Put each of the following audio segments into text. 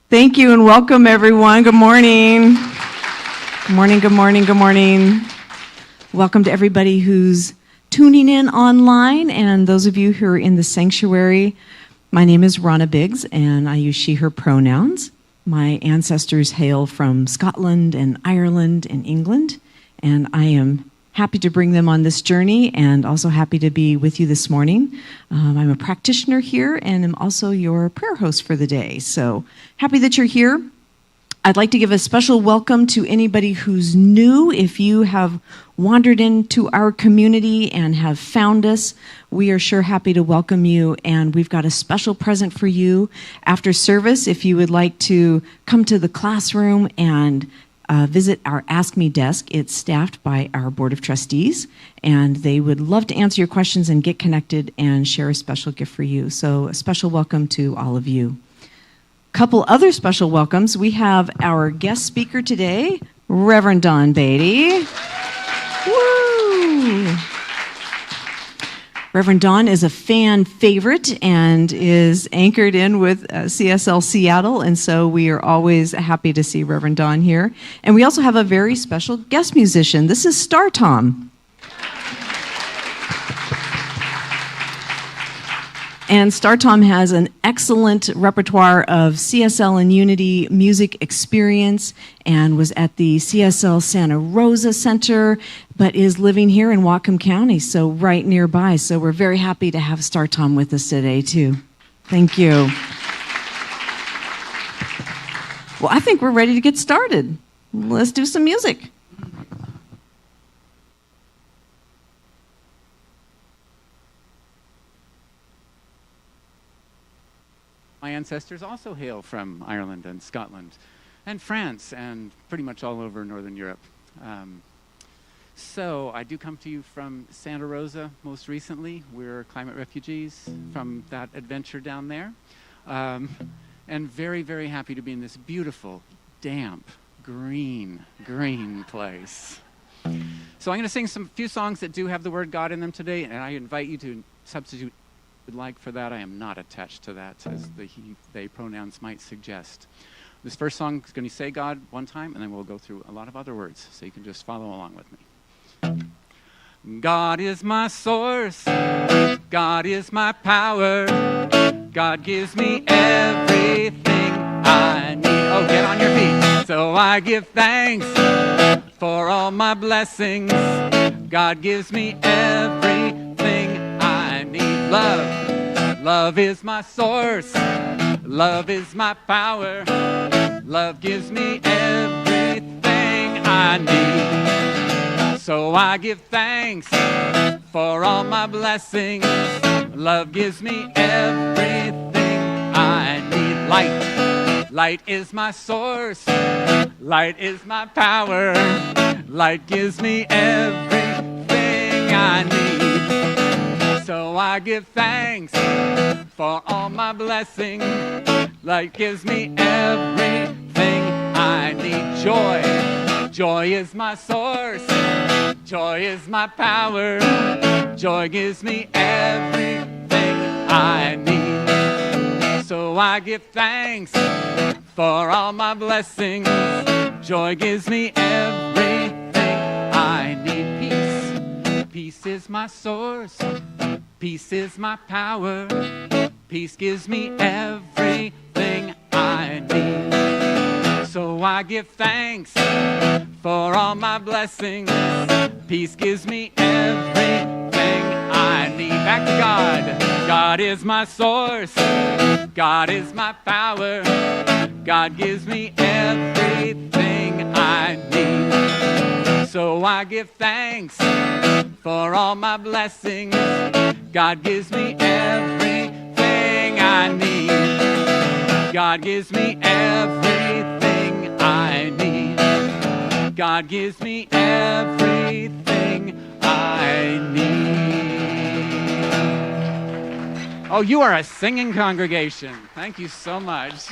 Thank you and welcome everyone. Good morning. Good morning, good morning, good morning. Welcome to everybody who's tuning in online and those of you who are in the sanctuary. My name is Ronna Biggs and I use she, her pronouns. My ancestors hail from Scotland and Ireland and England, and I am happy to bring them on this journey and also happy to be with you this morning. I'm a practitioner here and am also your prayer host for the day. So happy that you're here. I'd like to give a special welcome to anybody who's new. If you have wandered into our community and have found us, we are sure happy to welcome you, and we've got a special present for you after service. If you would like to come to the classroom and visit our Ask Me desk, it's staffed by our Board of Trustees, and they would love to answer your questions and get connected and share a special gift for you. So a special welcome to all of you. Couple other special welcomes. We have our guest speaker today, Reverend Don Beaty. Woo! Reverend Don is a fan favorite and is anchored in with CSL Seattle, and so we are always happy to see Reverend Don here. And we also have a very special guest musician. This is Star Tom. And Star Tom has an excellent repertoire of CSL and Unity music experience and was at the CSL Santa Rosa Center, but is living here in Whatcom County, so right nearby. So we're very happy to have Star Tom with us today, too. Thank you. Well, I think we're ready to get started. Let's do some music. My ancestors also hail from Ireland and Scotland and France and pretty much all over Northern Europe. So I do come to you from Santa Rosa most recently. We're climate refugees from that adventure down there. And very, very happy to be in this beautiful, damp, green place. So I'm going to sing some few songs that do have the word God in them today, and I invite you to substitute like for that. I am not attached to that, as the he, they pronouns might suggest. This first song is going to say God one time, and then we'll go through a lot of other words, so you can just follow along with me. God is my source. God is my power. God gives me everything I need. Oh, get on your feet. So I give thanks for all my blessings. God gives me everything I need. Love is my source. Love is my power. Love gives me everything I need. So I give thanks for all my blessings. Love gives me everything I need. Light is my source. Light is my power. Light gives me everything I need. So I give thanks for all my blessings. Light gives me everything I need. Joy is my source. Joy is my power. Joy gives me everything I need. So I give thanks for all my blessings. Joy gives me everything I need. Peace is my source. Peace is my power. Peace gives me everything I need. So I give thanks for all my blessings. Peace gives me everything I need. Back to God. God is my source. God is my power. God gives me everything I need. So I give thanks for all my blessings. God gives me everything I need. God gives me everything I need. God gives me everything I need. Oh, you are a singing congregation. Thank you so much.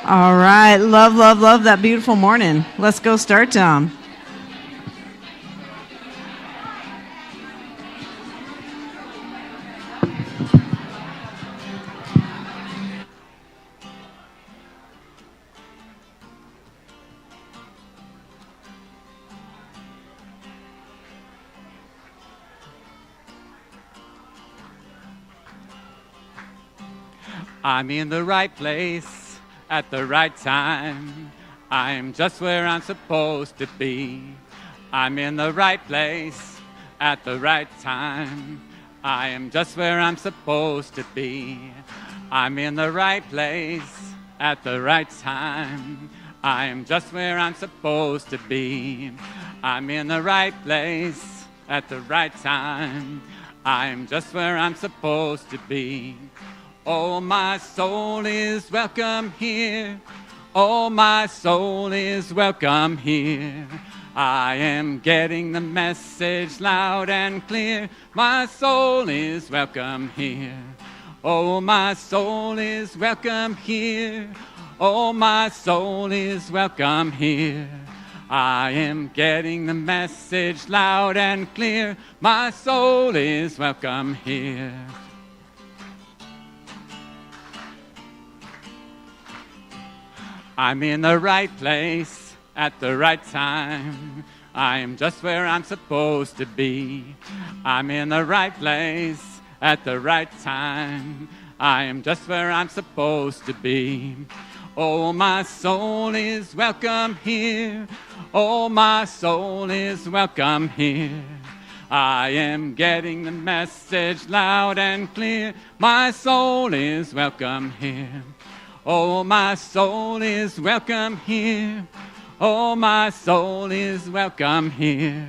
All right. Love, love, love that beautiful morning. Let's go start, Tom. I'm in the right place at the right time. I'm just where I'm supposed to be. I'm in the right place at the right time. I am just where I'm supposed to be. I'm in the right place at the right time. I am just where I'm supposed to be. I'm in the right place at the right time. I am just where I'm supposed to be. Oh, my soul is welcome here. Oh, my soul is welcome here. I am getting the message loud and clear. My soul is welcome here. Oh, my soul is welcome here. Oh, my soul is welcome here. I am getting the message loud and clear. My soul is welcome here. I'm in the right place at the right time. I am just where I'm supposed to be. I'm in the right place at the right time. I am just where I'm supposed to be. Oh, my soul is welcome here. Oh, my soul is welcome here. I am getting the message loud and clear. My soul is welcome here. Oh, my soul is welcome here. Oh, my soul is welcome here.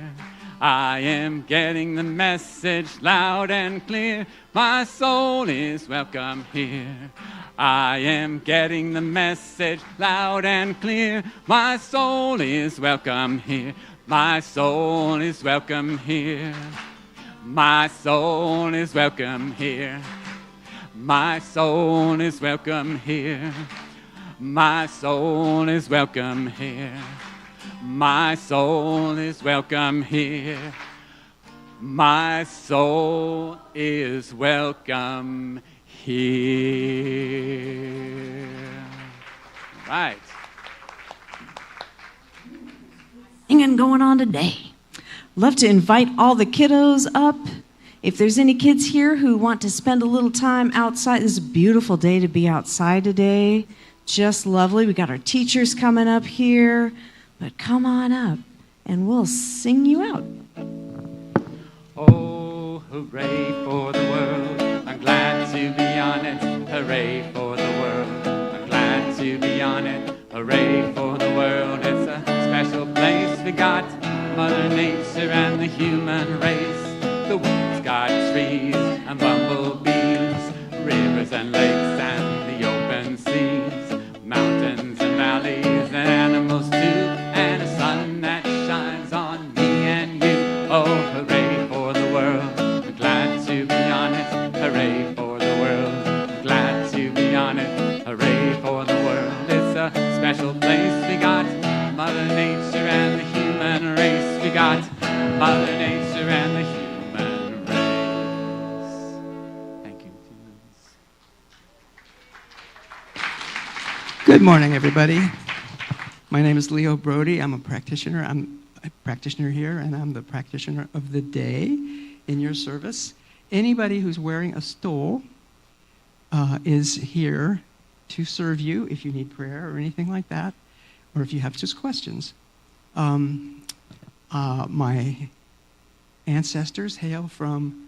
I am getting the message loud and clear. My soul is welcome here. I am getting the message loud and clear. My soul is welcome here. My soul is welcome here. My soul is welcome here. My soul is welcome here. My soul is welcome here. My soul is welcome here. My soul is welcome here. Right. Singing going on today. Love to invite all the kiddos up. If there's any kids here who want to spend a little time outside, this is a beautiful day to be outside today. Just lovely. We got our teachers coming up here. But come on up and we'll sing you out. Oh, hooray for the world. I'm glad to be on it. Hooray for the world. I'm glad to be on it. Hooray for the world. It's a special place we got. Mother Nature and the human race. The woods got trees and bumblebees, rivers and lakes and the open seas, mountains and valleys and animals too, and a sun that shines on me and you. Oh, hooray for the world, I'm glad to be on it. Hooray for the world, I'm glad to be on it. Hooray for the world, it's a special place we got. Mother Nature and the human race we got. Mother Nature and the human. Good morning, everybody. My name is Leo Brody. I'm a practitioner. I'm a practitioner here, and I'm the practitioner of the day in your service. Anybody who's wearing a stole is here to serve you if you need prayer or anything like that, or if you have just questions. My ancestors hail from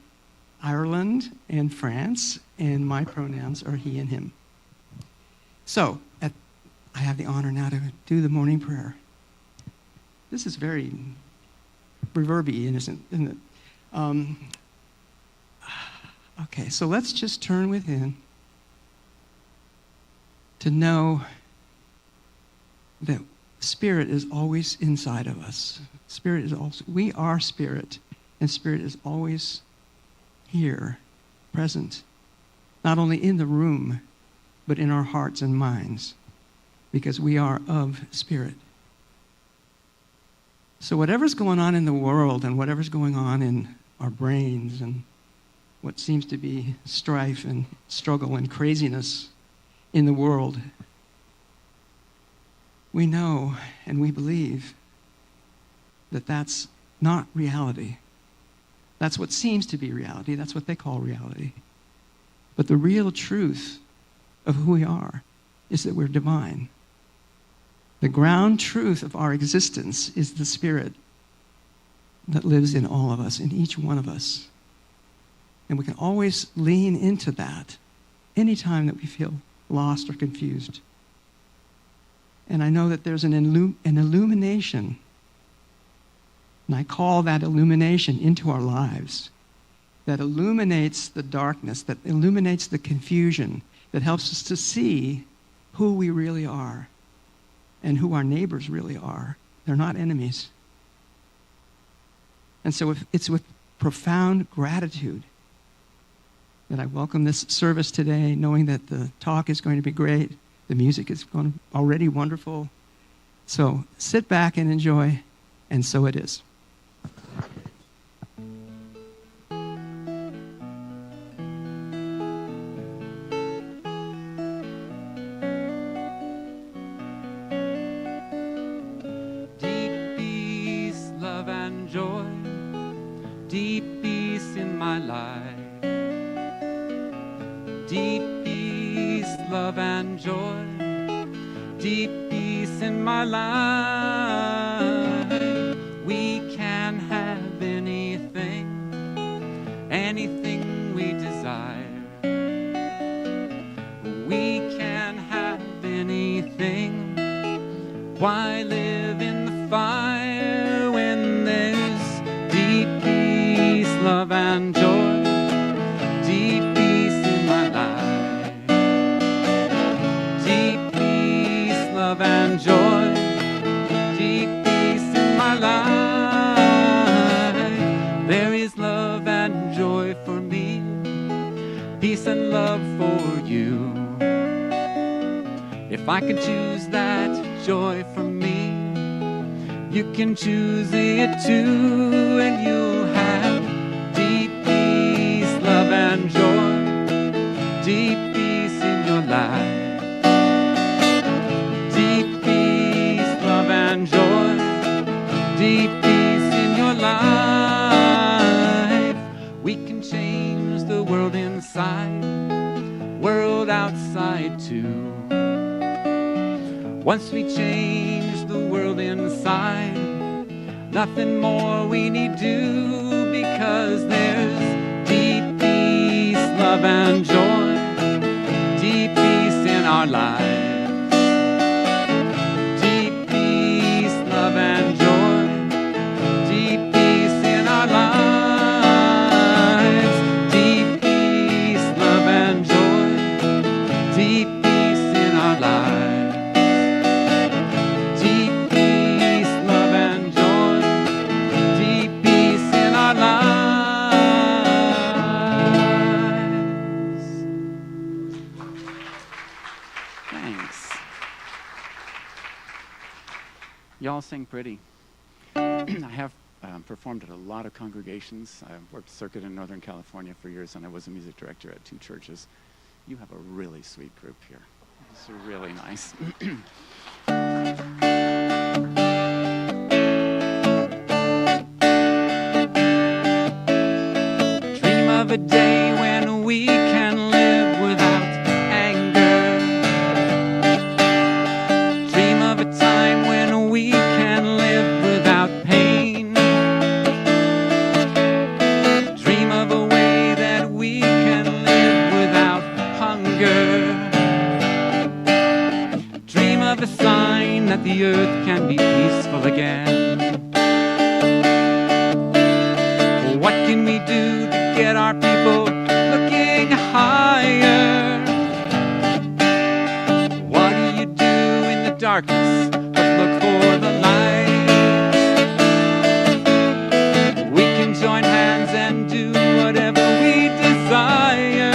Ireland and France, and my pronouns are he and him. So, I have the honor now to do the morning prayer. This is very reverby, isn't it? Okay, so let's just turn within to know that Spirit is always inside of us. Spirit is also, we are Spirit, and Spirit is always here, present, not only in the room, but in our hearts and minds. because we are of spirit. So whatever's going on in the world and whatever's going on in our brains and what seems to be strife and struggle and craziness in the world, we know and we believe that that's not reality. That's what seems to be reality. That's what they call reality. But the real truth of who we are is that we're divine. The ground truth of our existence is the Spirit that lives in all of us, in each one of us. And we can always lean into that anytime that we feel lost or confused. And I know that there's an illumination, and I call that illumination into our lives, that illuminates the darkness, that illuminates the confusion, that helps us to see who we really are and who our neighbors really are. They're not enemies. And so it's with profound gratitude that I welcome this service today, knowing that the talk is going to be great. The music is already wonderful. So sit back and enjoy, and so it is. Deep peace, love and joy, deep peace in my life. Deep peace, love and joy, deep peace in my life. We can have anything we desire. We can have anything. Why live in the fire when there's deep peace, love and joy, deep peace in my life. Deep peace, love and joy, deep peace in my life. There is love and joy for me, peace and love for you. If I could choose that joy for me, you can choose it too, and you'll have deep peace, love and joy, deep peace in your life. Deep peace, love and joy, deep peace in your life. We can change the world inside, world outside too. Once we change the world inside, nothing more we need do, because there's deep peace, love and joy, deep peace in our lives. Deep peace, love and joy, deep peace in our lives. Deep peace, love and joy, deep peace in our lives. Y'all sing pretty. I have performed at a lot of congregations. I've worked circuit in Northern California for years, and I was a music director at 2 churches. You have a really sweet group here. It's really nice. Dream of a day when we can live without anger. Dream of a time when we can live without pain. Dream of a way that we can live without hunger. Dream of a sign that the earth can be peaceful again. What can we do to get our people looking higher? What do you do in the darkness but look for the light? We can join hands and do whatever we desire.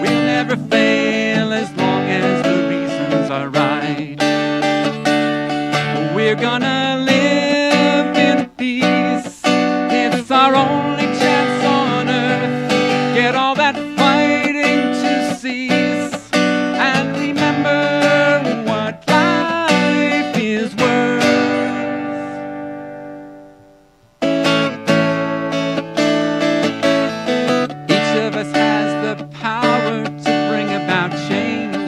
We'll never fail as long as gonna live in peace. It's our only chance on earth. Get all that fighting to cease and remember what life is worth. Each of us has the power to bring about changes.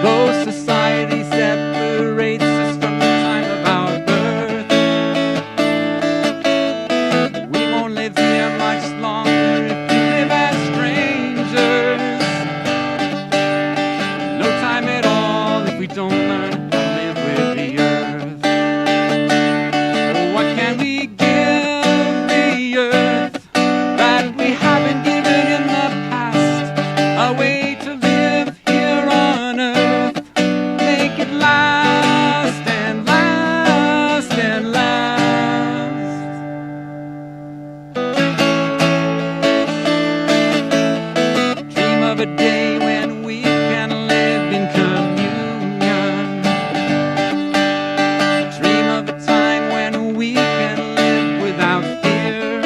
Though society separates us from the time of our birth, we won't live here much longer if we live as strangers. No time at all if we don't learn how to live with the earth. Oh, what can we give the earth that we haven't given in the past? A way to live here on earth. Make it last and last and last. Dream of a day when we can live in communion. Dream of a time when we can live without fear.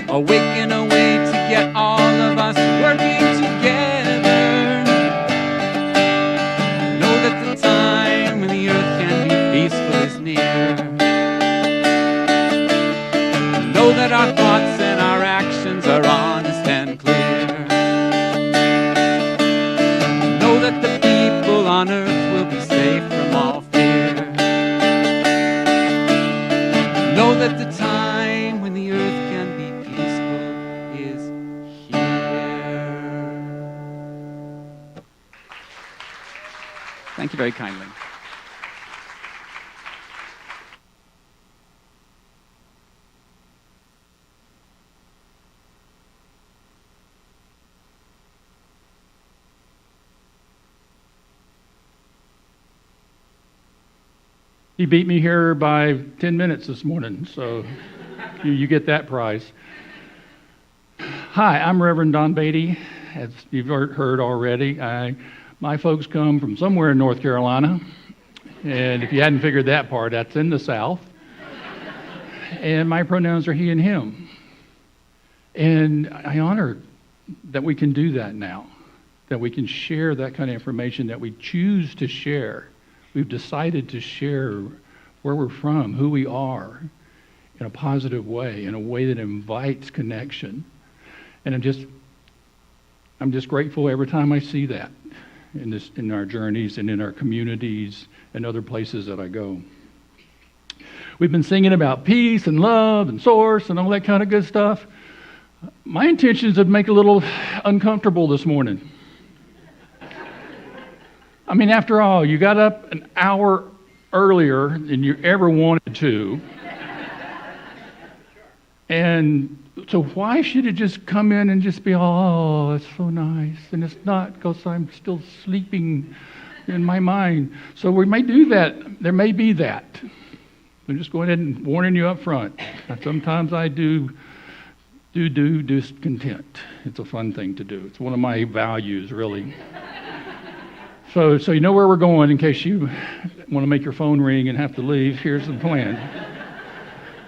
Awaken a way to get all of us working together. Know that the time when the earth can be peaceful is near. Know that our thoughts and our actions are honest and clear. Know that the people on earth will be safe from all fear. Know that the time when the earth can be peaceful is here. Thank you very kindly. He beat me here by 10 minutes this morning, so you get that prize. Hi, I'm Reverend Don Beaty, as you've heard already. My folks come from somewhere in North Carolina, and if you hadn't figured that part, that's in the South. And my pronouns are he and him. And I honor that we can do that now, that we can share that kind of information that we choose to share. We've decided to share where we're from, who we are, in a positive way, in a way that invites connection. And I'm just grateful every time I see that in our journeys and in our communities and other places that I go. We've been singing about peace and love and source and all that kind of good stuff. My intention is to make it a little uncomfortable this morning. I mean, after all, you got up an hour earlier than you ever wanted to. And so why should it just come in and just be, oh, it's so nice? And it's not, because I'm still sleeping in my mind. So we may do that. There may be that. I'm just going ahead and warning you up front. Sometimes I do discontent. It's a fun thing to do. It's one of my values, really. So you know where we're going in case you want to make your phone ring and have to leave. Here's the plan.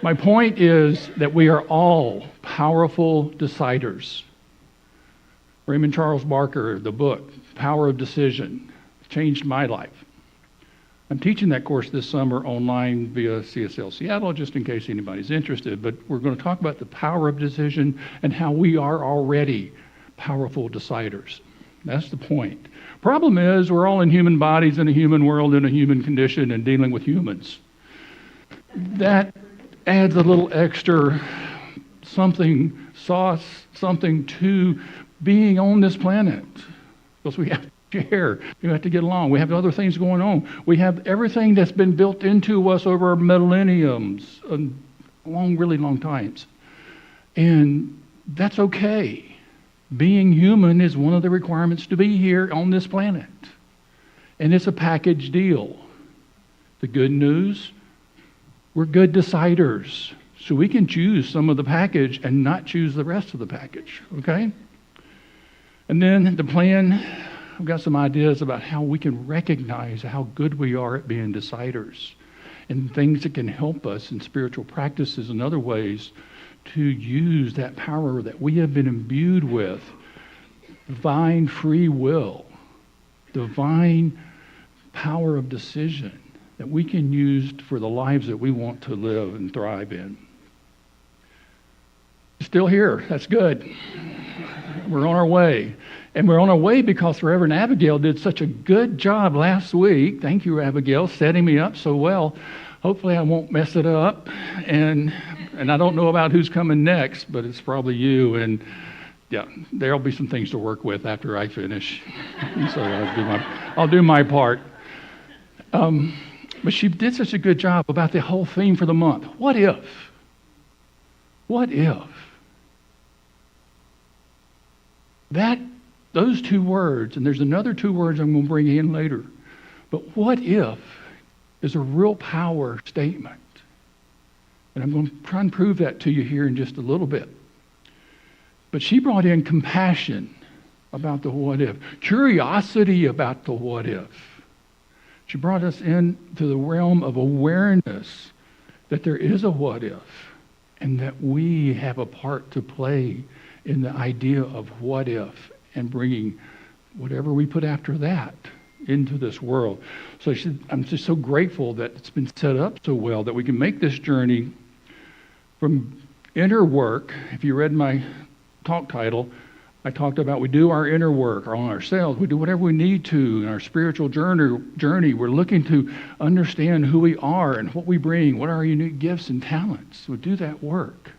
My point is that we are all powerful deciders. Raymond Charles Barker, the book, Power of Decision, changed my life. I'm teaching that course this summer online via CSL Seattle, just in case anybody's interested. But we're going to talk about the power of decision and how we are already powerful deciders. That's the point. Problem is, we're all in human bodies, in a human world, in a human condition, and dealing with humans. That adds a little extra something, sauce, something to being on this planet. Because we have to share, we have to get along, we have other things going on. We have everything that's been built into us over millenniums, really long times. And that's okay. Being human is one of the requirements to be here on this planet. And it's a package deal. The good news, we're good deciders. So we can choose some of the package and not choose the rest of the package, okay? And then the plan, I've got some ideas about how we can recognize how good we are at being deciders and things that can help us in spiritual practices and other ways to use that power that we have been imbued with, divine free will, divine power of decision that we can use for the lives that we want to live and thrive in. Still here. That's good. We're on our way. And we're on our way because Reverend Abigail did such a good job last week. Thank you, Abigail, setting me up so well. Hopefully I won't mess it up. And I don't know about who's coming next, but it's probably you. And yeah, there'll be some things to work with after I finish. So I'll do my part. But she did such a good job about the whole theme for the month. What if? What if? Those two words, and there's another two words I'm going to bring in later, but what if is a real power statement. And I'm going to try and prove that to you here in just a little bit. But she brought in compassion about the what if, curiosity about the what if. She brought us into the realm of awareness that there is a what if, and that we have a part to play in the idea of what if and bringing whatever we put after that into this world. So I'm just so grateful that it's been set up so well that we can make this journey from inner work. If you read my talk title, I talked about we do our inner work on ourselves. We do whatever we need to in our spiritual journey. We're looking to understand who we are and what we bring, what are our unique gifts and talents. We do that work.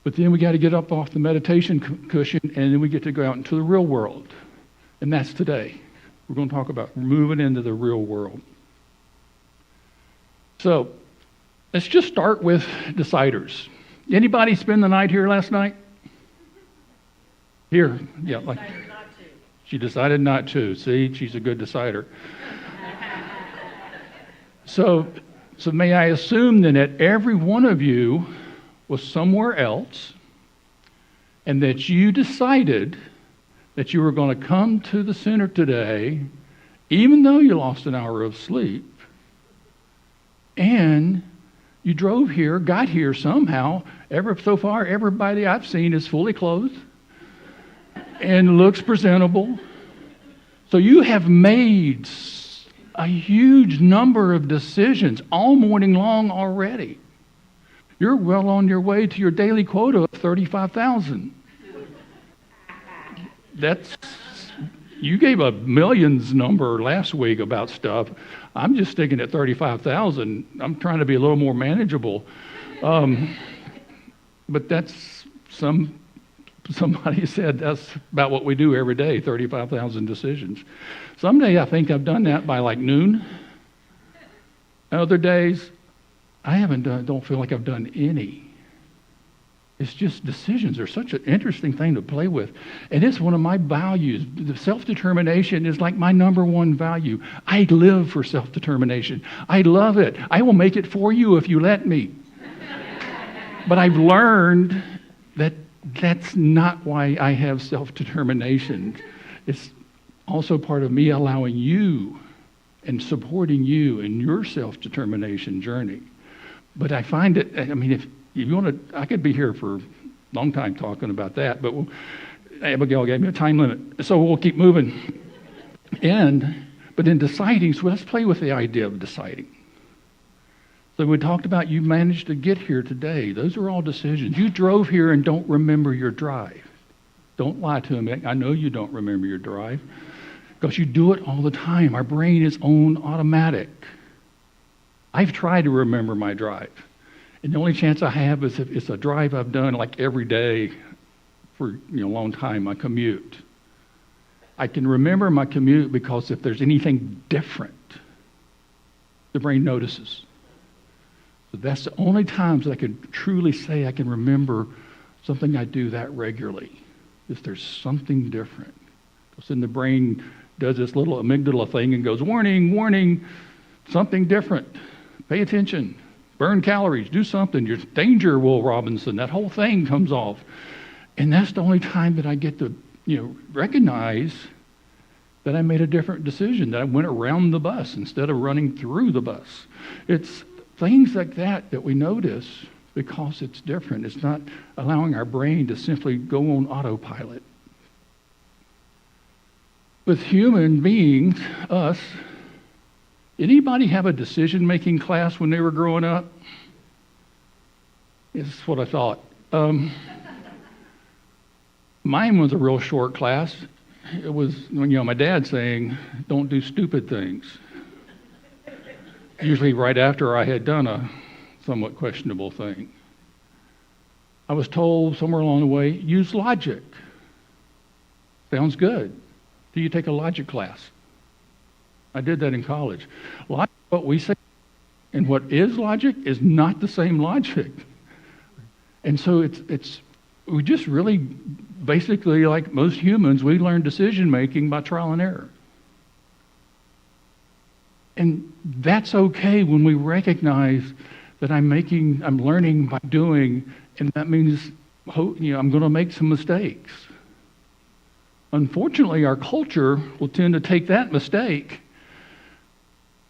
But then we got to get up off the meditation cushion, and then we get to go out into the real world. And that's today. We're going to talk about moving into the real world. So let's just start with deciders. Anybody spend the night here last night? Here, yeah, like she decided not to. See, she's a good decider. So may I assume then that every one of you was somewhere else, and that you decided that you were going to come to the center today, even though you lost an hour of sleep, and you drove here, got here somehow. So far, everybody I've seen is fully clothed and looks presentable. So you have made a huge number of decisions all morning long already. You're well on your way to your daily quota of 35,000. You gave a millions number last week about stuff. I'm just sticking at 35,000. I'm trying to be a little more manageable. But that's somebody said that's about what we do every day, 35,000 decisions. Some days I think I've done that by like noon. Other days, don't feel like I've done any. It's just decisions are such an interesting thing to play with. And it's one of my values. The self-determination is like my number one value. I live for self-determination. I love it. I will make it for you if you let me. But I've learned that that's not why I have self-determination. It's also part of me allowing you and supporting you in your self-determination journey. But I find it, if you want to, I could be here for a long time talking about that, but Abigail gave me a time limit, so we'll keep moving. But in deciding, so let's play with the idea of deciding. So we talked about you managed to get here today. Those are all decisions. You drove here and don't remember your drive. Don't lie to me. I know you don't remember your drive because you do it all the time. Our brain is on automatic. I've tried to remember my drive. And the only chance I have is if it's a drive I've done like every day for a long time, my commute. I can remember my commute because if there's anything different, the brain notices. So that's the only times that I can truly say I can remember something I do that regularly, if there's something different. Because then the brain does this little amygdala thing and goes, warning, warning, something different. Pay attention. Burn calories. Do something. Your danger, Will Robinson. That whole thing comes off. And that's the only time that I get to, recognize that I made a different decision, that I went around the bus instead of running through the bus. It's things like that that we notice because it's different. It's not allowing our brain to simply go on autopilot. With human beings, us, anybody have a decision-making class when they were growing up? That's what I thought. Mine was a real short class. It was, my dad saying, don't do stupid things. Usually right after I had done a somewhat questionable thing. I was told somewhere along the way, use logic. Sounds good. Do you take a logic class? I did that in college. Logic, what we say and what is logic is not the same logic. And so we just really, basically, like most humans, we learn decision making by trial and error. And that's okay when we recognize that I'm learning by doing, and that means, I'm going to make some mistakes. Unfortunately, our culture will tend to take that mistake.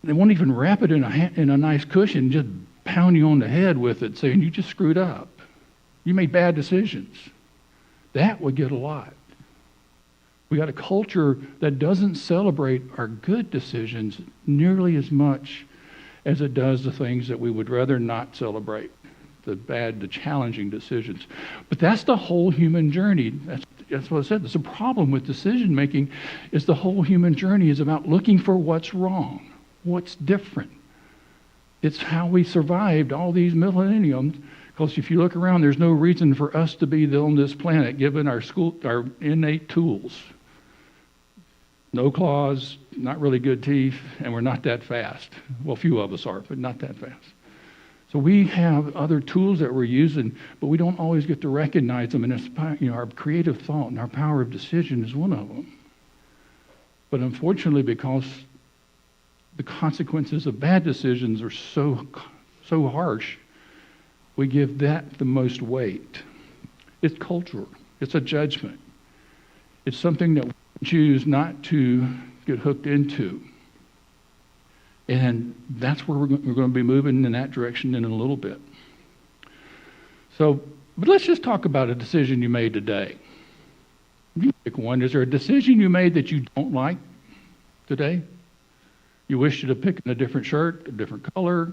They won't even wrap it in a nice cushion, just pound you on the head with it, saying you just screwed up. You made bad decisions. That would get a lot. We got a culture that doesn't celebrate our good decisions nearly as much as it does the things that we would rather not celebrate, the challenging decisions. But that's the whole human journey. That's what I said. There's a problem with decision making is the whole human journey is about looking for what's wrong, what's different. It's how we survived all these millenniums. Because if you look around, there's no reason for us to be on this planet given our innate tools. No claws, not really good teeth, and we're not that fast. Well, a few of us are, but not that fast. So we have other tools that we're using, but we don't always get to recognize them. And our creative thought and our power of decision is one of them. But unfortunately, because the consequences of bad decisions are so harsh, we give that the most weight. It's cultural. It's a judgment. It's something that we choose not to get hooked into. And that's where we're going to be moving in that direction in a little bit. But let's just talk about a decision you made today. You pick one. Is there a decision you made that you don't like today? You wish you'd have picked a different shirt, a different color,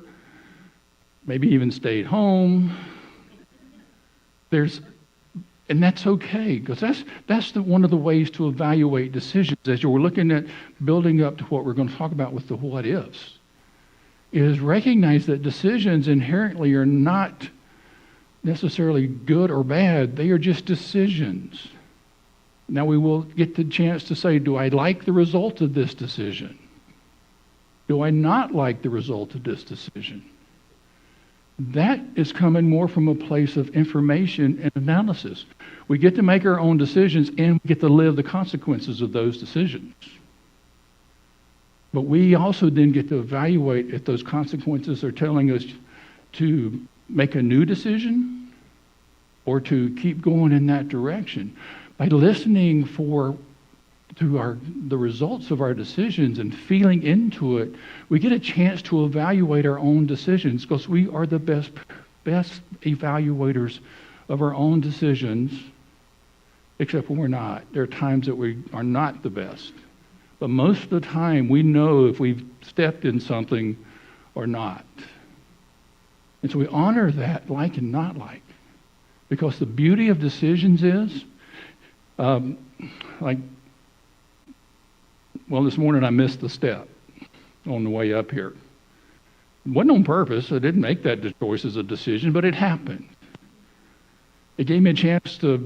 maybe even stayed home. And that's okay, because that's one of the ways to evaluate decisions as you're looking at building up to what we're going to talk about with the what ifs, is recognize that decisions inherently are not necessarily good or bad. They are just decisions. Now we will get the chance to say, do I like the result of this decision? Do I not like the result of this decision? That is coming more from a place of information and analysis. We get to make our own decisions and we get to live the consequences of those decisions. But we also then get to evaluate if those consequences are telling us to make a new decision or to keep going in that direction. By listening to the results of our decisions and feeling into it, we get a chance to evaluate our own decisions, because we are the best evaluators of our own decisions, except when we're not. There are times that we are not the best. But most of the time, we know if we've stepped in something or not. And so we honor that, like and not like. Because the beauty of decisions is, this morning I missed the step on the way up here. It wasn't on purpose. I didn't make that choice as a decision, but it happened. It gave me a chance to,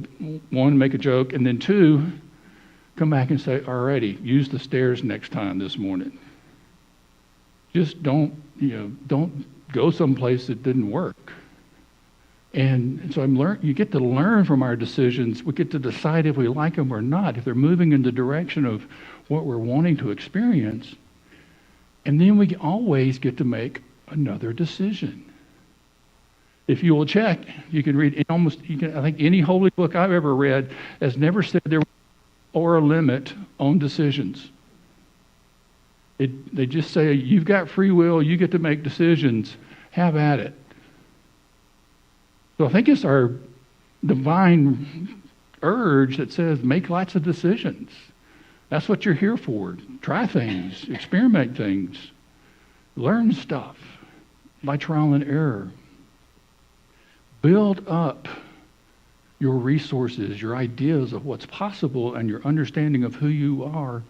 one, make a joke, and then two, come back and say, alrighty, use the stairs next time this morning. Just don't go someplace that didn't work. And so you get to learn from our decisions. We get to decide if we like them or not, if they're moving in the direction of what we're wanting to experience. And then we always get to make another decision. If you will check, you can read I think any holy book I've ever read has never said there was or a limit on decisions. They just say, you've got free will, you get to make decisions, have at it. So I think it's our divine urge that says, make lots of decisions. That's what you're here for. Try things, experiment things, learn stuff by trial and error. Build up your resources, your ideas of what's possible, and your understanding of who you are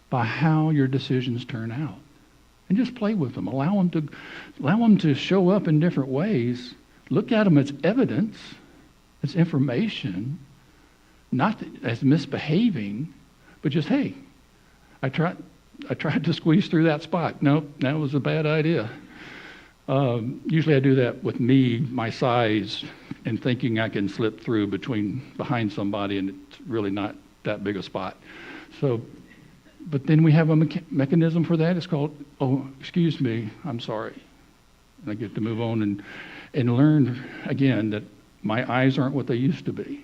by how your decisions turn out. And just play with them. Allow them to show up in different ways. Look at them as evidence, as information, not as misbehaving, but just, hey, I tried to squeeze through that spot. Nope, that was a bad idea. Usually I do that with my size, and thinking I can slip through behind somebody, and it's really not that big a spot. So, but then we have a mechanism for that. It's called, oh, excuse me, I'm sorry. And I get to move on and learn again that my eyes aren't what they used to be.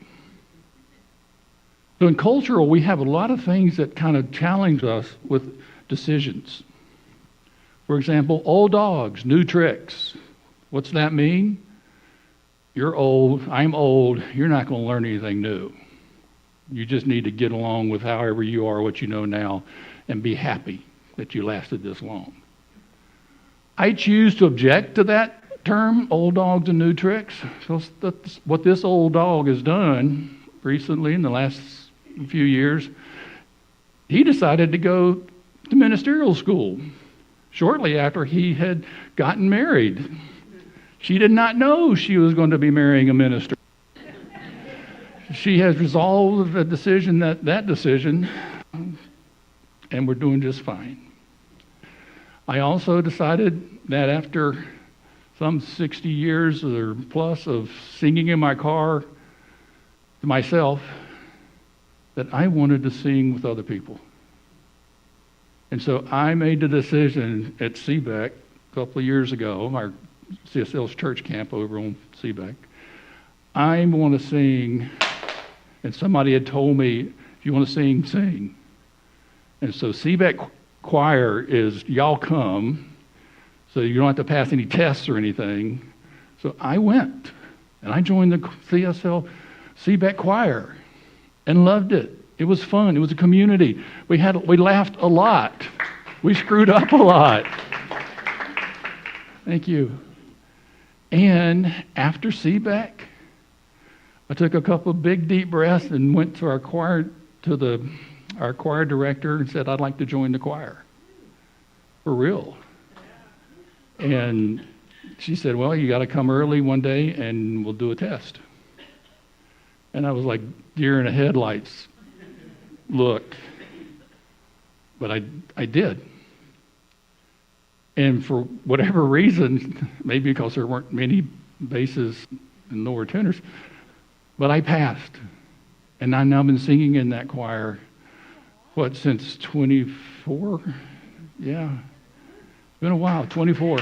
So in cultural, we have a lot of things that kind of challenge us with decisions. For example, old dogs, new tricks. What's that mean? You're old, I'm old, you're not going to learn anything new. You just need to get along with however you are, what you know now, and be happy that you lasted this long. I choose to object to that term, old dogs and new tricks. So that's what this old dog has done recently in the last few years. He decided to go to ministerial school shortly after he had gotten married. She did not know she was going to be marrying a minister. She has resolved the decision, that decision, and we're doing just fine. I also decided that after some 60 years or plus of singing in my car to myself, that I wanted to sing with other people. And so I made the decision at CBEC a couple of years ago, our CSL's church camp over on CBEC. I want to sing, and somebody had told me, if you want to sing, sing. And so CBEC choir is y'all come, so you don't have to pass any tests or anything. So I went, and I joined the CSL CBEC choir and loved it. It was fun. It was a community. We laughed a lot. We screwed up a lot. Thank you. And after CBEC, I took a couple of big deep breaths and went to our choir director and said, I'd like to join the choir. For real. And she said, well, you got to come early one day and we'll do a test. And I was like deer in the headlights. Look. But I did. And for whatever reason, maybe because there weren't many basses and lower tenors, but I passed. And I've now been singing in that choir, since 24? Yeah. It's been a while, 24.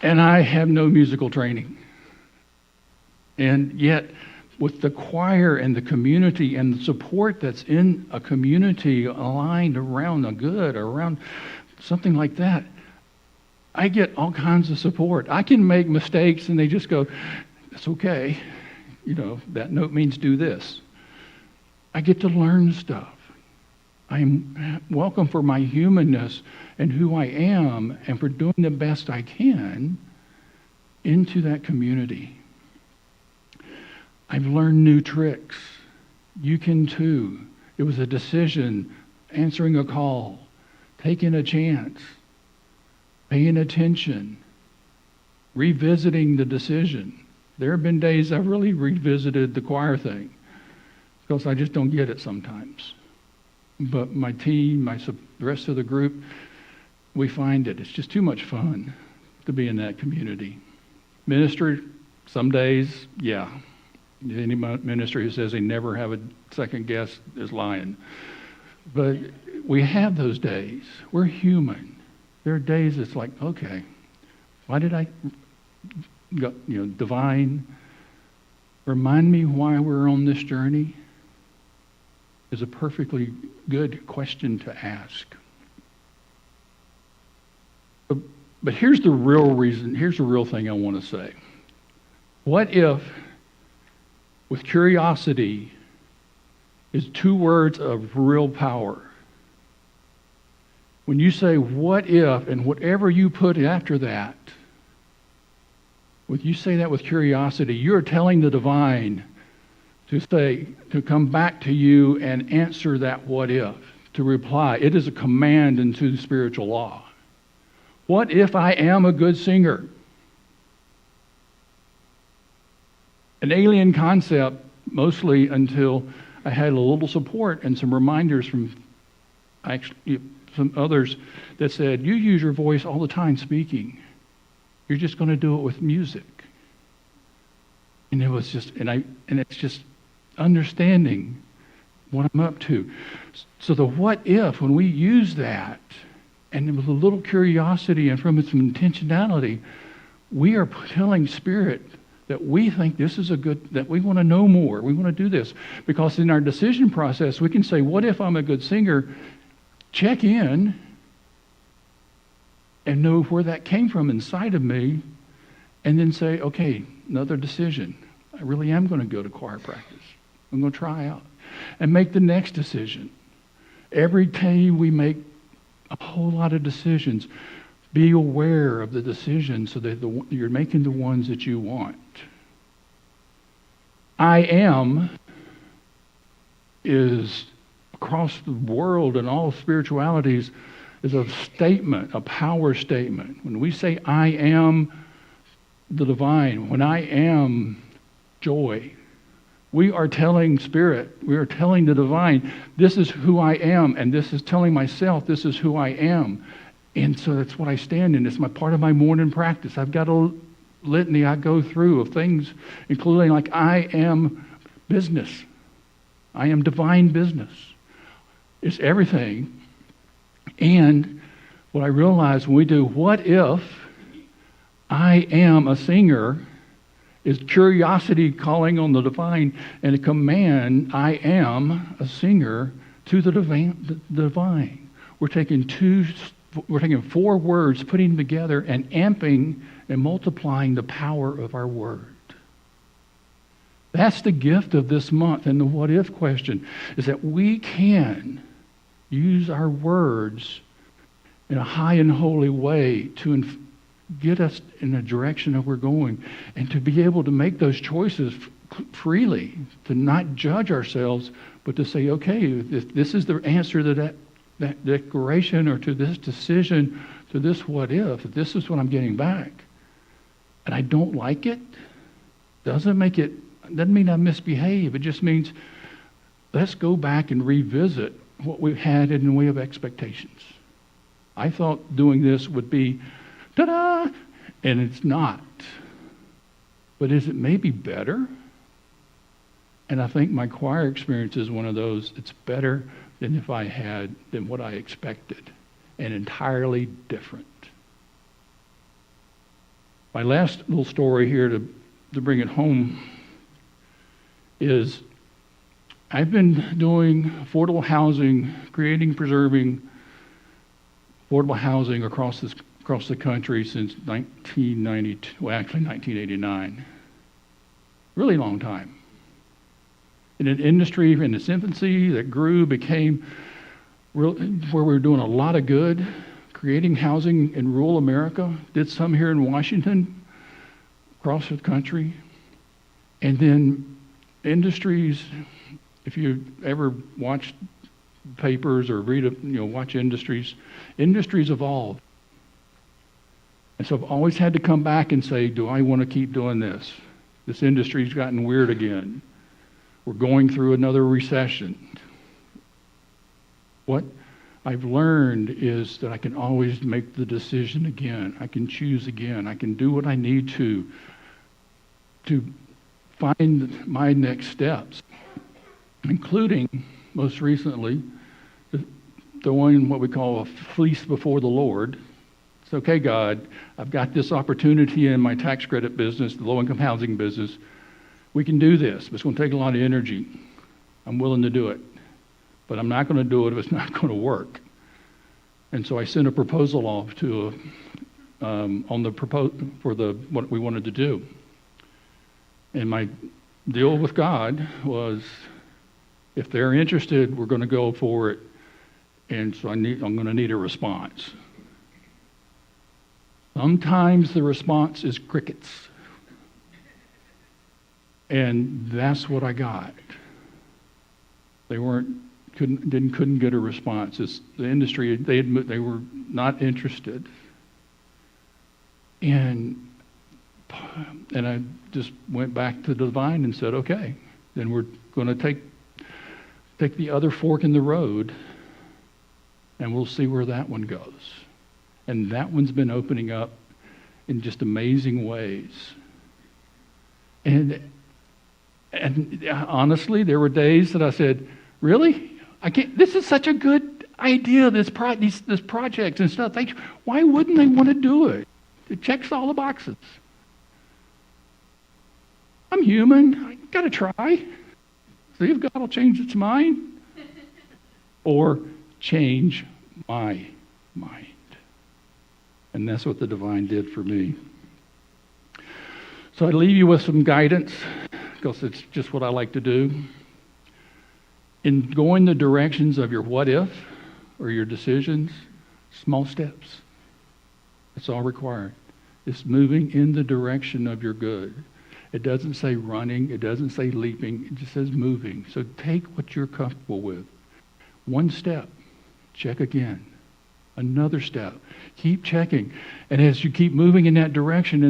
And I have no musical training. And yet, with the choir and the community and the support that's in a community aligned around a good or around something like that, I get all kinds of support. I can make mistakes and they just go, that's okay. That note means do this. I get to learn stuff. I'm welcome for my humanness and who I am and for doing the best I can into that community. I've learned new tricks. You can too. It was a decision, answering a call, taking a chance, paying attention, revisiting the decision. There have been days I've really revisited the choir thing because I just don't get it sometimes. But my team, the rest of the group, we find it. It's just too much fun to be in that community. Ministry, some days, yeah. Any minister who says they never have a second guess is lying. But we have those days. We're human. There are days it's like, okay, why did I go, divine, remind me why we're on this journey? is a perfectly good question to ask. But here's the real reason, here's the real thing I want to say. What if, with curiosity, is two words of real power? When you say what if, and whatever you put after that, when you say that with curiosity, you're telling the divine to come back to you and answer that what if, to reply. It is a command into the spiritual law. What if I am a good singer? An alien concept, mostly until I had a little support and some reminders from actually some others that said, you use your voice all the time speaking. You're just going to do it with music. And it was just, and it's just understanding what I'm up to. So the what if, when we use that, and with a little curiosity and from some intentionality, we are telling Spirit that we think this is a good, that we want to know more, we want to do this. Because in our decision process, we can say, what if I'm a good singer? Check in and know where that came from inside of me, and then say, okay, another decision. I really am going to go to choir practice. I'm going to try out. And make the next decision. Every day we make a whole lot of decisions. Be aware of the decisions so that you're making the ones that you want. I am is across the world and all spiritualities is a statement, a power statement. When we say I am the divine, when I am joy, we are telling Spirit, we are telling the divine, this is who I am, and this is telling myself, this is who I am. And so that's what I stand in. It's my part of my morning practice. I've got a litany I go through of things, including like I am business. I am divine business. It's everything. And what I realize when we do what if I am a singer is curiosity calling on the divine, and a command, I am a singer, to the divine. We're taking four words, putting them together, and amping and multiplying the power of our word. That's the gift of this month. And the what if question is that we can use our words in a high and holy way to get us in the direction that we're going, and to be able to make those choices freely, to not judge ourselves, but to say, okay, if this is the answer to that declaration, or to this decision, to this what if this is what I'm getting back, and I don't like it, doesn't mean I misbehave. It just means let's go back and revisit what we've had in the way of expectations. I thought doing this would be ta-da! And it's not. But is it maybe better? And I think my choir experience is one of those. It's better than what I expected, and entirely different. My last little story here to bring it home is I've been doing affordable housing, creating, preserving affordable housing across the country since 1989. Really long time. In an industry in its infancy that grew, became where we were doing a lot of good, creating housing in rural America, did some here in Washington, across the country, and then industries, if you ever watch papers or watch industries evolve. And so I've always had to come back and say, do I want to keep doing this? This industry's gotten weird again. We're going through another recession. What I've learned is that I can always make the decision again. I can choose again. I can do what I need to find my next steps, including, most recently, throwing what we call a fleece before the Lord. It's okay, God, I've got this opportunity in my tax credit business, the low-income housing business. We can do this, but it's going to take a lot of energy. I'm willing to do it. but I'm not going to do it if it's not going to work. And so I sent a proposal off to what we wanted to do. And my deal with God was, if they're interested, we're going to go for it. And so I'm going to need a response. Sometimes the response is crickets. And that's what I got. They couldn't get a response. The industry, they were not interested. And I just went back to the divine and said, okay, then we're going to take the other fork in the road, and we'll see where that one goes. And that one's been opening up in just amazing ways. And honestly, there were days that I said, really? I can't. This is such a good idea, this project and stuff. Why wouldn't they want to do it? It checks all the boxes. I'm human. I got to try. See if God will change its mind. Or change my mind. And that's what the divine did for me. So I leave you with some guidance, because it's just what I like to do. In going the directions of your what if or your decisions, small steps. That's all required. It's moving in the direction of your good. It doesn't say running. It doesn't say leaping. It just says moving. So take what you're comfortable with. One step, check again. Another step, keep checking. And as you keep moving in that direction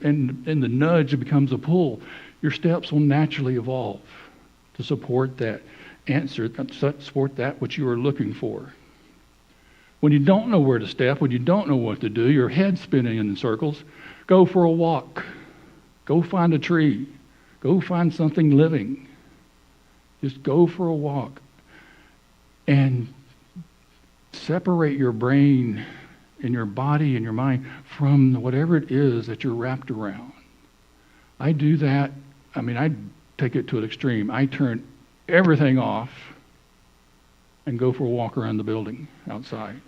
and the nudge becomes a pull, your steps will naturally evolve to support that answer, support that which you are looking for. When you don't know where to step, when you don't know what to do, your head's spinning in circles, go for a walk. Go find a tree. Go find something living. Just go for a walk. And separate your brain and your body and your mind from whatever it is that you're wrapped around. I do that. I take it to an extreme. I turn everything off and go for a walk around the building outside.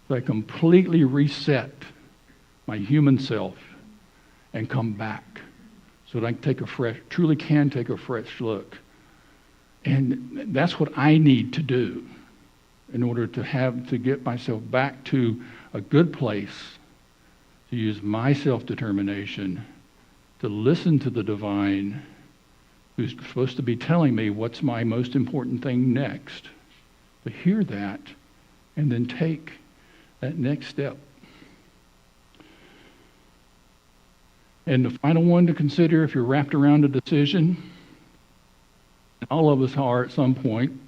So I completely reset my human self and come back so that I can truly take a fresh look. And that's what I need to do in order to get myself back to a good place, to use my self-determination, to listen to the divine, who's supposed to be telling me what's my most important thing next, to hear that, and then take that next step. And the final one to consider, if you're wrapped around a decision, all of us are at some point,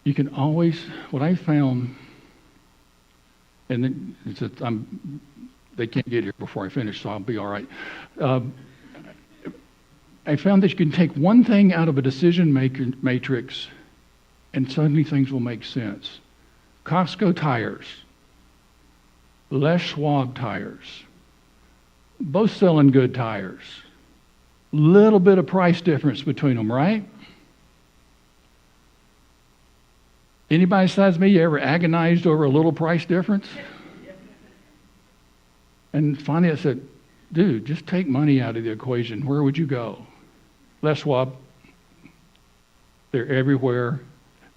you can always, what I found, and they can't get here before I finish, so I'll be all right. I found that you can take one thing out of a decision matrix and suddenly things will make sense. Costco tires, Les Schwab tires, both selling good tires. Little bit of price difference between them, right? Anybody besides me ever agonized over a little price difference? And finally I said, dude, just take money out of the equation. Where would you go? Les Schwab, they're everywhere.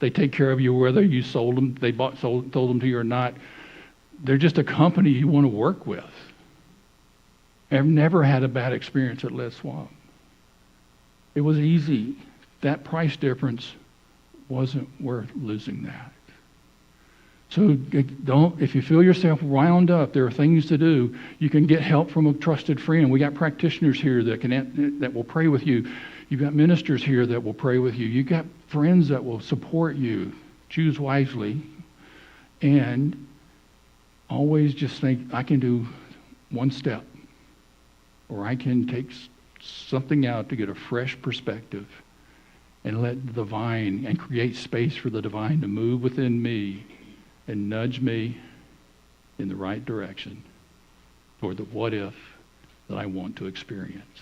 They take care of you whether you sold them, sold them to you or not. They're just a company you want to work with. I've never had a bad experience at Les Schwab. It was easy. That price difference wasn't worth losing that. So if you feel yourself wound up, there are things to do. You can get help from a trusted friend. We got practitioners here that will pray with you. You've got ministers here that will pray with you. You've got friends that will support you. Choose wisely. And always just think, I can do one step. Or I can take something out to get a fresh perspective and let the divine, and create space for the divine to move within me and nudge me in the right direction toward the what if that I want to experience.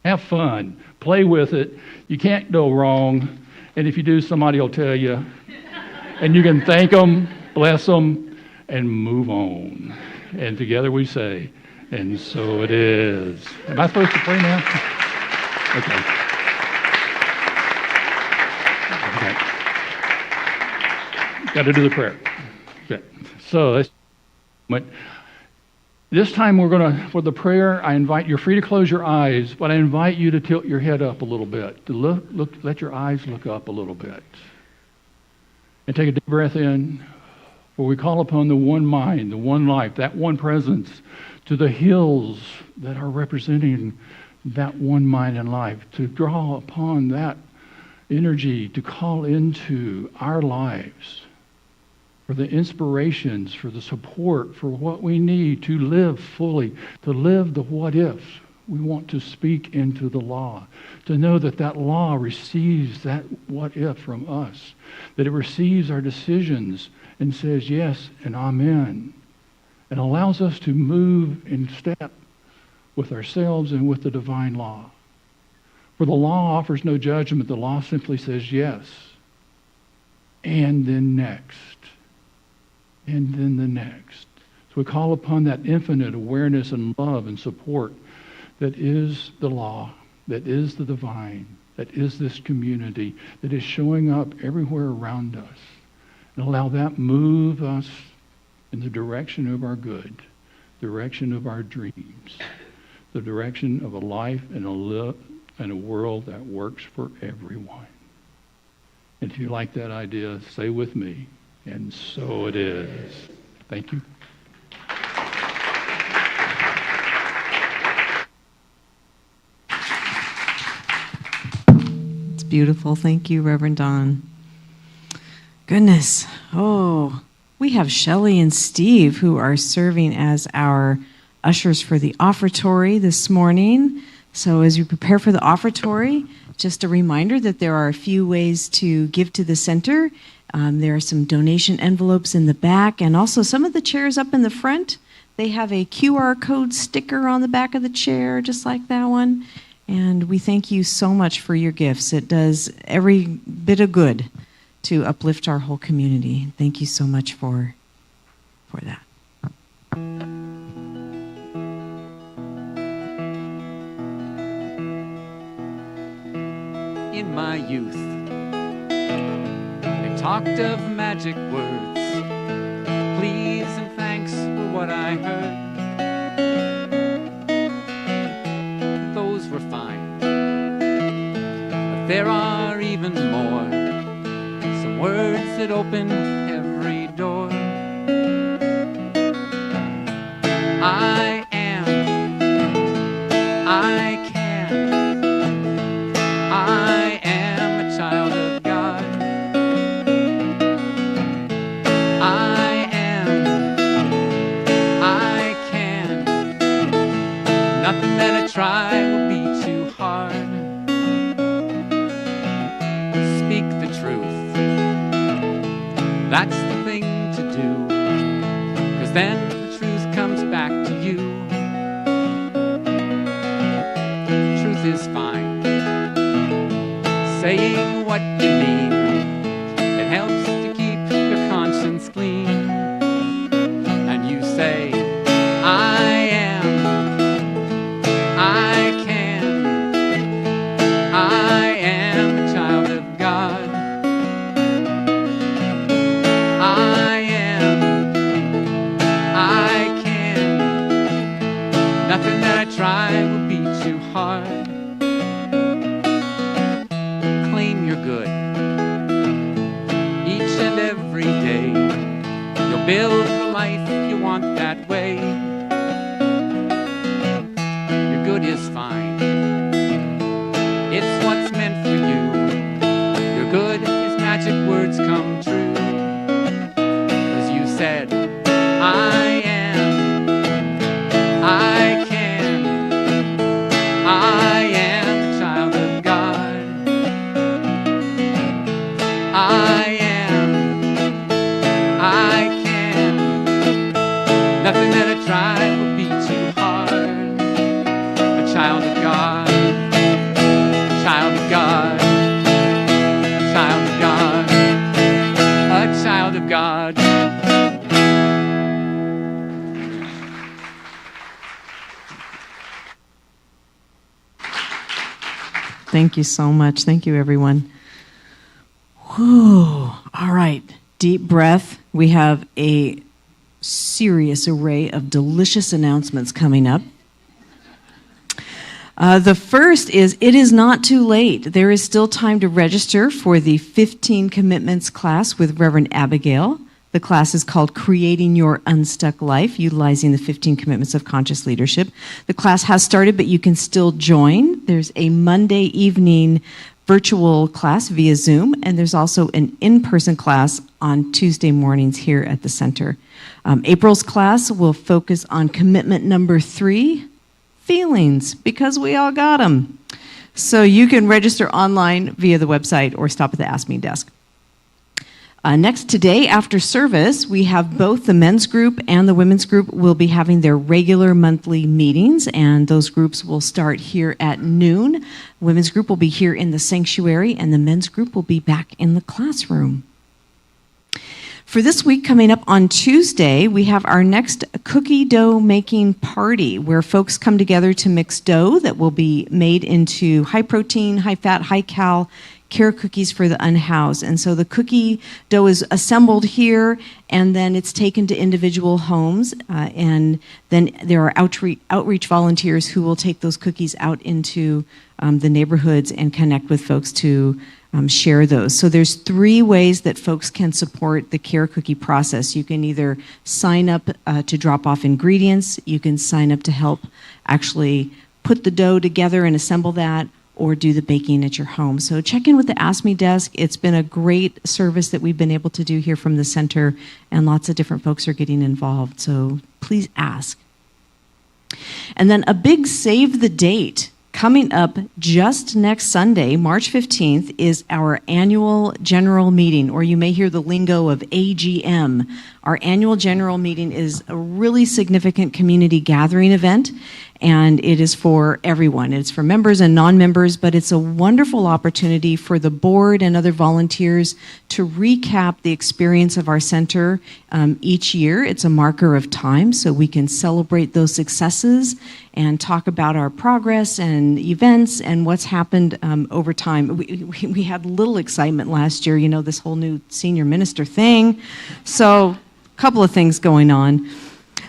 Have fun. Play with it. You can't go wrong. And if you do, somebody will tell you. And you can thank them, bless them, and move on. And together we say, and so it is. Am I supposed to pray now? Okay. Got to do the prayer. Okay. So this time we're going to, for the prayer, you're free to close your eyes, but I invite you to tilt your head up a little bit, to let your eyes look up a little bit. And take a deep breath in, for we call upon the one mind, the one life, that one presence, to the hills that are representing that one mind and life, to draw upon that energy, to call into our lives for the inspirations, for the support, for what we need to live fully, to live the what ifs. We want to speak into the law, to know that that law receives that what if from us, that it receives our decisions and says yes and amen, and allows us to move in step with ourselves and with the divine law. For the law offers no judgment. The law simply says yes, and then next, and then the next. So we call upon that infinite awareness and love and support that is the law, that is the divine, that is this community, that is showing up everywhere around us. And allow that move us in the direction of our good, direction of our dreams, the direction of a life and a world that works for everyone. And if you like that idea, say with me, and so it is. Thank you. It's beautiful. Thank you, Reverend Don. Goodness. Oh, we have Shelley and Steve who are serving as our ushers for the offertory this morning. So as you prepare for the offertory, just a reminder that there are a few ways to give to the center. There are some donation envelopes in the back, and also some of the chairs up in the front. They have a QR code sticker on the back of the chair, just like that one. And we thank you so much for your gifts. It does every bit of good to uplift our whole community. Thank you so much for that. In my youth, they talked of magic words. Please and thanks for what I heard. Those were fine, but there are even more. Some words that open every door. I am, I can, I am a child of God. I am, I can, nothing that I try will be too hard. Speak the truth, that's the thing to do, 'cause then the truth comes back to you. Truth is fine, saying what you mean, it helps to keep your conscience clean. And you say, I am, I can, I am a child of God. I am, I can, nothing that I try will be too hard. Claim your good each and every day. You'll build the life you want that way. Your good is fine, it's what's meant for you. Your good is magic words come true. 'Cause you said, I am, I can, I am a child of God. I am, I can, nothing that I try will be too hard. A child of God. Thank you so much. Thank you, everyone. Whew. All right. Deep breath. We have a serious array of delicious announcements coming up. The first is, it is not too late. There is still time to register for the 15 Commitments class with Reverend Abigail. The class is called Creating Your Unstuck Life, Utilizing the 15 Commitments of Conscious Leadership. The class has started, but you can still join. There's a Monday evening virtual class via Zoom, and there's also an in-person class on Tuesday mornings here at the center. April's class will focus on commitment number 3, feelings, because we all got them. So you can register online via the website or stop at the Ask Me desk. Next, today after service, we have both the men's group and the women's group will be having their regular monthly meetings, and those groups will start here at noon. Women's group will be here in the sanctuary, and the men's group will be back in the classroom. For this week, coming up on Tuesday, we have our next cookie dough making party, where folks come together to mix dough that will be made into high protein, high fat, high cal care cookies for the unhoused. And so the cookie dough is assembled here, and then it's taken to individual homes, and then there are outreach volunteers who will take those cookies out into the neighborhoods and connect with folks to share those. So there's 3 ways that folks can support the care cookie process. You can either sign up to drop off ingredients, you can sign up to help actually put the dough together and assemble that, or do the baking at your home. So check in with the Ask Me desk. It's been a great service that we've been able to do here from the center, and lots of different folks are getting involved. So please ask. And then a big save the date. Coming up just next Sunday, March 15th, is our annual general meeting, or you may hear the lingo of AGM. Our annual general meeting is a really significant community gathering event, and it is for everyone. It's for members and non-members, but it's a wonderful opportunity for the board and other volunteers to recap the experience of our center each year. It's a marker of time, so we can celebrate those successes and talk about our progress and events and what's happened over time. We had little excitement last year, this whole new senior minister thing. So a couple of things going on.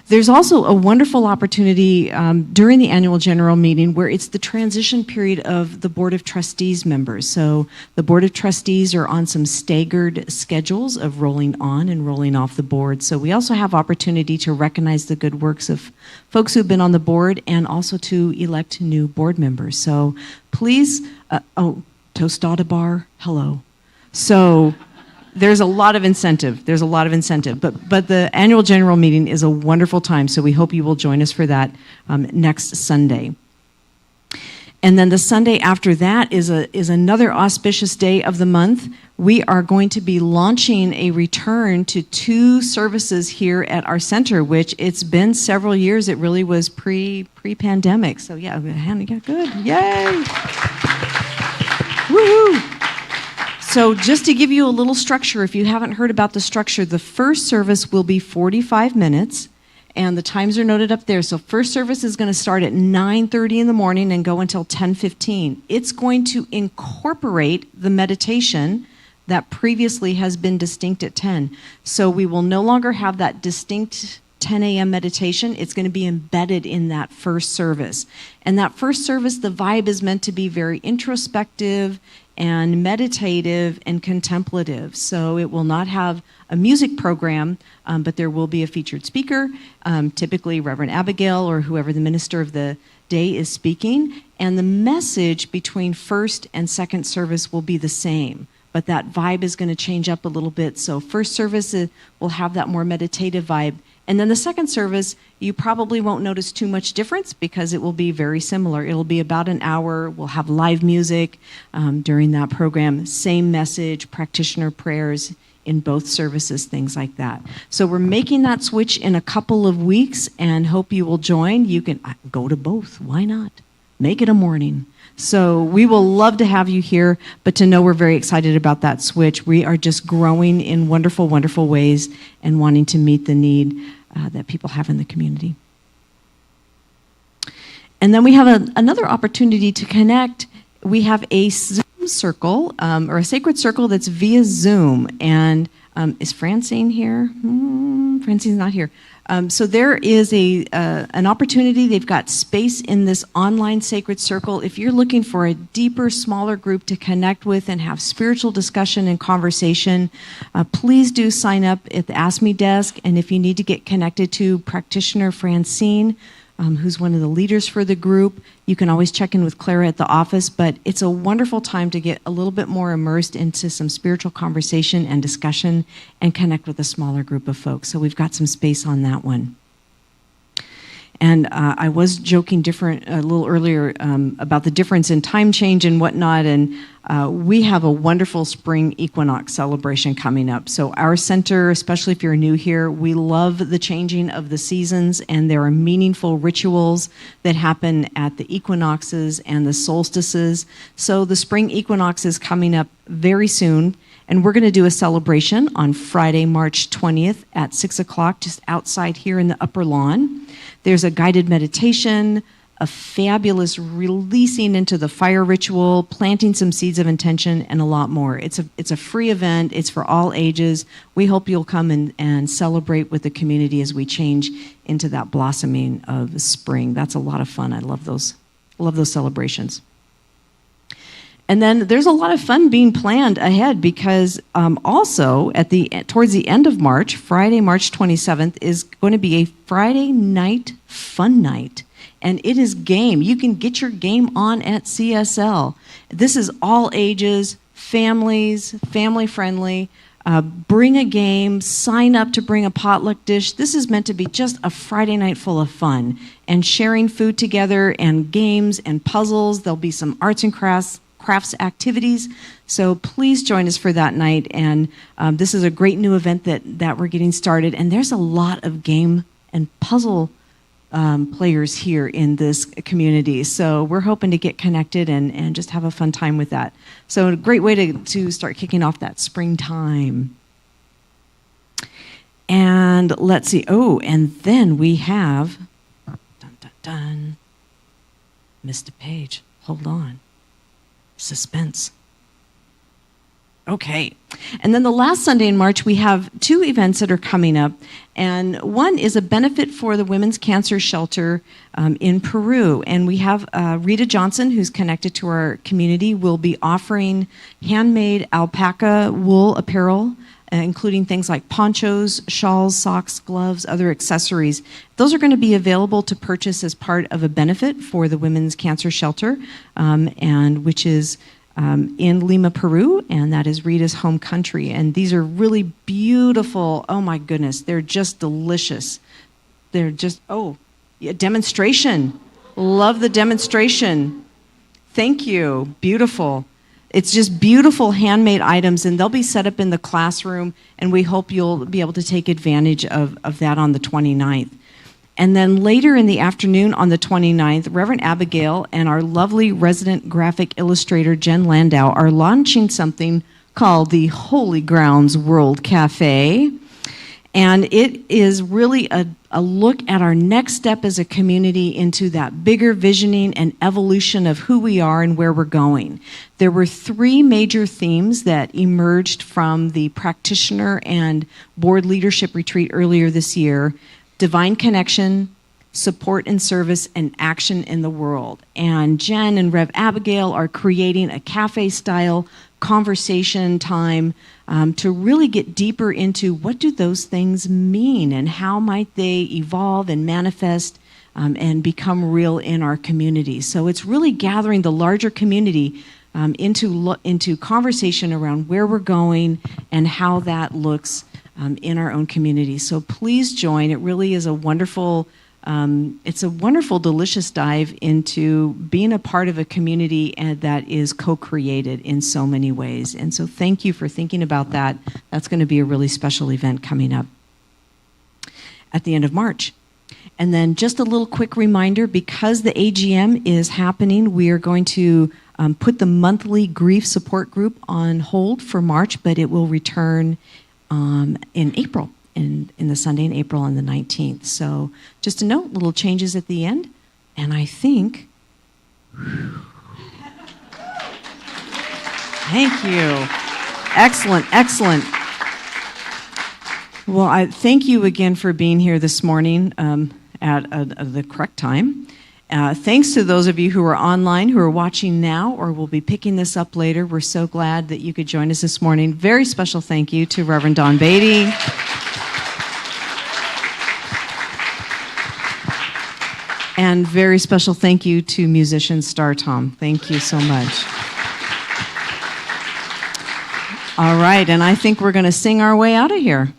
There's also a wonderful opportunity during the annual general meeting where it's the transition period of the Board of Trustees members. So the Board of Trustees are on some staggered schedules of rolling on and rolling off the board. So we also have opportunity to recognize the good works of folks who've been on the board and also to elect new board members. So please, Tostada Bar, hello. So there's a lot of incentive. But the annual general meeting is a wonderful time, so we hope you will join us for that next Sunday. And then the Sunday after that is another auspicious day of the month. We are going to be launching a return to 2 services here at our center, which it's been several years. It really was pre-pandemic. So yeah, Hannah got good. Yay! Woohoo! So just to give you a little structure, if you haven't heard about the structure, the first service will be 45 minutes, and the times are noted up there. So first service is going to start at 9:30 in the morning and go until 10:15. It's going to incorporate the meditation that previously has been distinct at 10. So we will no longer have that distinct 10 a.m. meditation. It's going to be embedded in that first service. And that first service, the vibe is meant to be very introspective and meditative and contemplative. So it will not have a music program, but there will be a featured speaker, typically Reverend Abigail or whoever the minister of the day is speaking. And the message between first and second service will be the same, but that vibe is going to change up a little bit. So first service will have that more meditative vibe. And then the second service, you probably won't notice too much difference because it will be very similar. It'll be about an hour. We'll have live music during that program. Same message, practitioner prayers in both services, things like that. So we're making that switch in a couple of weeks and hope you will join. You can go to both. Why not? Make it a morning. So we will love to have you here, but to know we're very excited about that switch. We are just growing in wonderful, wonderful ways and wanting to meet the need that people have in the community. And then we have another opportunity to connect we have a Zoom circle, or a sacred circle that's via Zoom. And is Francine here? Francine's not here. So there is an opportunity. They've got space in this online sacred circle. If you're looking for a deeper, smaller group to connect with and have spiritual discussion and conversation, please do sign up at the Ask Me desk. And if you need to get connected to practitioner Francine, who's one of the leaders for the group, you can always check in with Clara at the office. But it's a wonderful time to get a little bit more immersed into some spiritual conversation and discussion and connect with a smaller group of folks. So we've got some space on that one. And I was joking a little earlier about the difference in time change and whatnot, and we have a wonderful spring equinox celebration coming up. So our center, especially if you're new here, we love the changing of the seasons, and there are meaningful rituals that happen at the equinoxes and the solstices. So the spring equinox is coming up very soon, and we're going to do a celebration on Friday, March 20th at 6 o'clock, just outside here in the upper lawn. There's a guided meditation, a fabulous releasing into the fire ritual, planting some seeds of intention, and a lot more. It's a free event. It's for all ages. We hope you'll come and celebrate with the community as we change into that blossoming of spring. That's a lot of fun. I love those celebrations. And then there's a lot of fun being planned ahead because also towards the end of March, Friday, March 27th, is going to be a Friday night fun night. And it is game. You can get your game on at CSL. This is all ages, families, family friendly. Bring a game, sign up to bring a potluck dish. This is meant to be just a Friday night full of fun and sharing food together and games and puzzles. There'll be some arts and crafts activities. So please join us for that night. And this is a great new event that we're getting started. And there's a lot of game and puzzle players here in this community. So we're hoping to get connected and just have a fun time with that. So a great way to start kicking off that springtime. And let's see. Oh, and then we have, missed a page. Hold on. Suspense. Okay. And then the last Sunday in March, we have two events that are coming up. And one is a benefit for the Women's Cancer Shelter in Peru. And we have Rita Johnson, who's connected to our community, will be offering handmade alpaca wool apparel, including things like ponchos, shawls, socks, gloves, other accessories. Those are going to be available to purchase as part of a benefit for the Women's Cancer Shelter, and which is in Lima, Peru, and that is Rita's home country. And these are really beautiful. Oh my goodness, they're just delicious. They're just, demonstration. Love the demonstration. Thank you. Beautiful. It's just beautiful handmade items, and they'll be set up in the classroom, and we hope you'll be able to take advantage of that on the 29th. And then later in the afternoon on the 29th, Reverend Abigail and our lovely resident graphic illustrator, Jen Landau, are launching something called the Holy Grounds World Cafe. And it is really a look at our next step as a community into that bigger visioning and evolution of who we are and where we're going. There were three major themes that emerged from the practitioner and board leadership retreat earlier this year: divine connection, support and service, and action in the world. And Jen and Rev Abigail are creating a cafe-style conversation time to really get deeper into what do those things mean and how might they evolve and manifest and become real in our community. So it's really gathering the larger community into conversation around where we're going and how that looks in our own community. So please join. It really is a wonderful, delicious dive into being a part of a community that is co-created in so many ways. And so thank you for thinking about that. That's going to be a really special event coming up at the end of March. And then just a little quick reminder, because the AGM is happening, we are going to put the monthly grief support group on hold for March, but it will return in April, in the Sunday in April on the 19th. So just a note, little changes at the end. And I think, Thank you. Excellent, excellent. Well, I thank you again for being here this morning at the correct time. Thanks to those of you who are online, who are watching now, or will be picking this up later. We're so glad that you could join us this morning. Very special thank you to Reverend Don Beaty. And very special thank you to musician Star Tom. Thank you so much. All right, and I think we're going to sing our way out of here.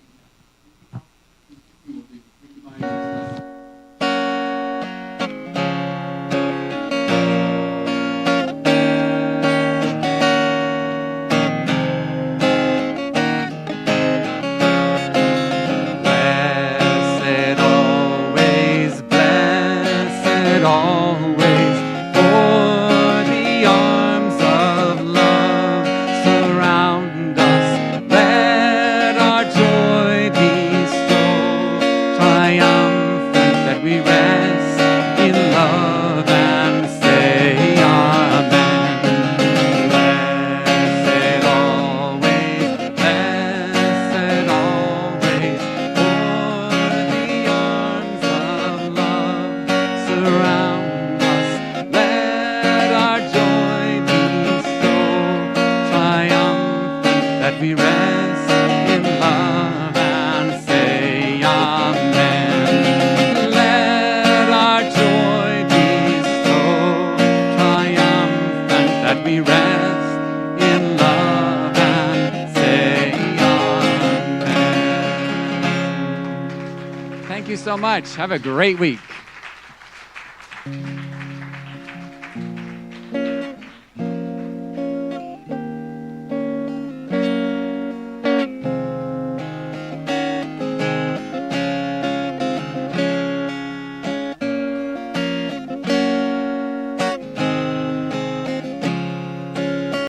Thank you so much. Have a great week.